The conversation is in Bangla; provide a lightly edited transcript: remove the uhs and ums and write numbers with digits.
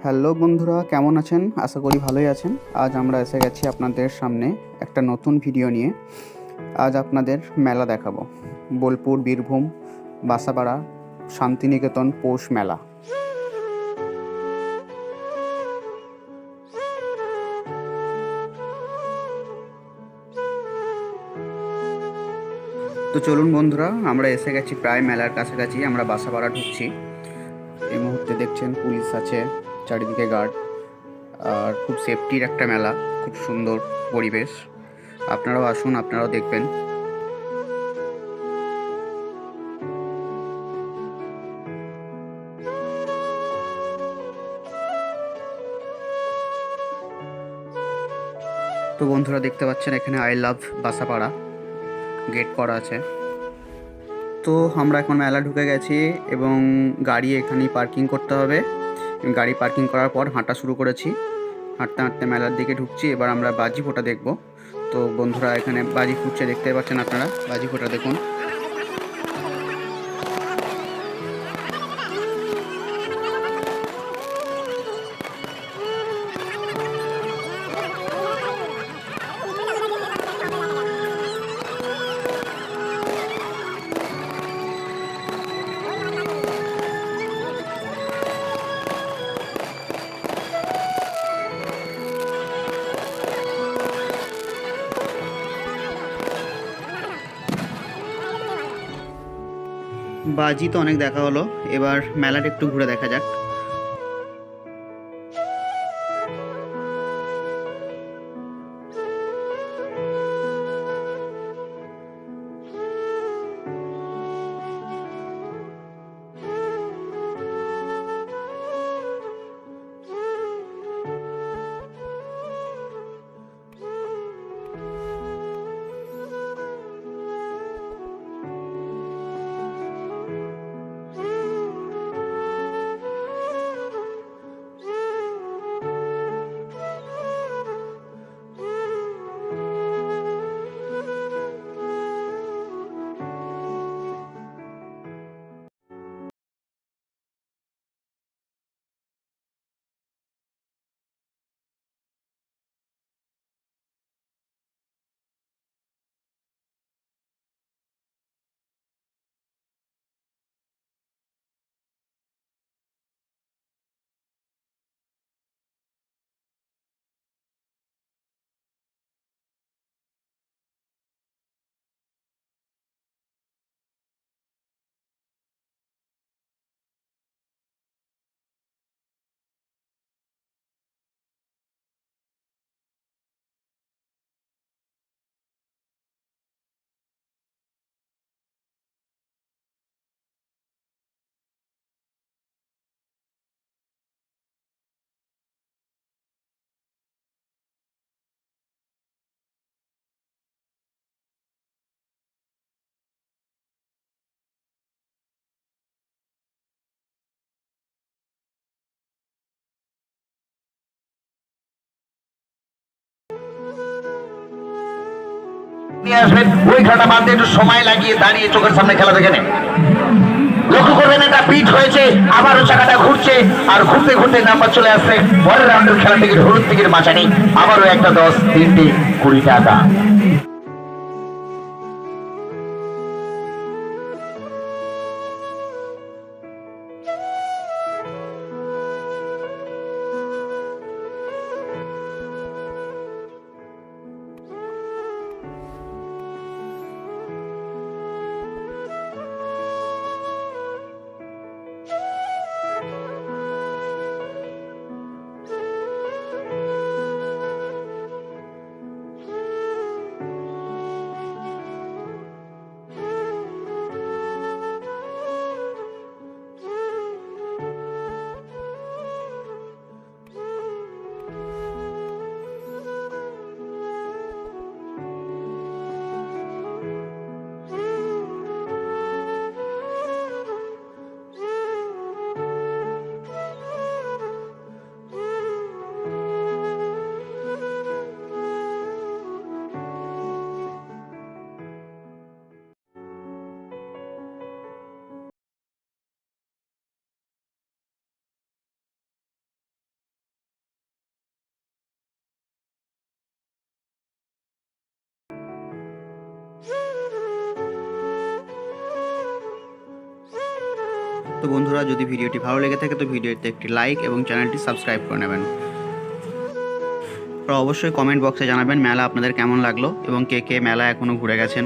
হ্যালো বন্ধুরা, কেমন আছেন? আশা করি ভালোই আছেন। আজ আমরা এসে গেছি আপনাদের সামনে একটা নতুন ভিডিও নিয়ে। আজ আপনাদের মেলা দেখাবো, বোলপুর বীরভূম বাসাপাড়া শান্তিনিকেতন পৌষ মেলা। তো চলুন বন্ধুরা, আমরা এসে গেছি প্রায় মেলার কাছাকাছি। আমরা বাসাপাড়া ঢুকছি। এই মুহূর্তে দেখছেন পুলিশ আছে, চারিদিকে গার্ড, আর খুব সেফটির একটা মেলা, খুব সুন্দর পরিবেশ। আপনারাও আসুন, আপনারাও দেখবেন। তো বন্ধুরা দেখতে পাচ্ছেন এখানে আই লাভ বাসাপাড়া গেট করা আছে। তো আমরা এখন মেলা ঢুকে গেছি এবং গাড়ি এখানেই পার্কিং করতে হবে। গাড়ি পার্কিং করার পর হাঁটা শুরু করেছি। হাঁটতে হাঁটতে মেলার দিকে ঢুকছি। এবার আমরা বাজি ফোঁটা দেখব। তো বন্ধুরা এখানে বাজি ফুটছে, দেখতে পাচ্ছেন আপনারা। বাজি ফোঁটা দেখুন। বাজি তো অনেক দেখা হলো, এবার মেলাটা একটু ঘুরে দেখা যাক। আসবেন ওই খেলাটা বাদ দিয়ে একটু সময় লাগিয়ে দাঁড়িয়ে চোখের সামনে খেলা দেখে নেন। লক্ষ্য করবেন এটা পিচ হয়েছে, আবারও চাকাটা ঘুরছে, আর ঘুরতে ঘুরতে নাম্বার চলে আসছে। পরের রাউন্ডের খেলা টিকিট, হলুদ টিকিট মাচানি, আবারও একটা 10, 3টে 20 টাকা। তো বন্ধুরা, যদি ভিডিওটি ভালো লেগে থাকে তো ভিডিওতে একটি লাইক এবং চ্যানেলটি সাবস্ক্রাইব করে নেবেন। আর অবশ্যই কমেন্ট বক্সে জানাবেন মেলা আপনাদের কেমন লাগলো এবং কে কে মেলা এখনও ঘুরে গেছেন।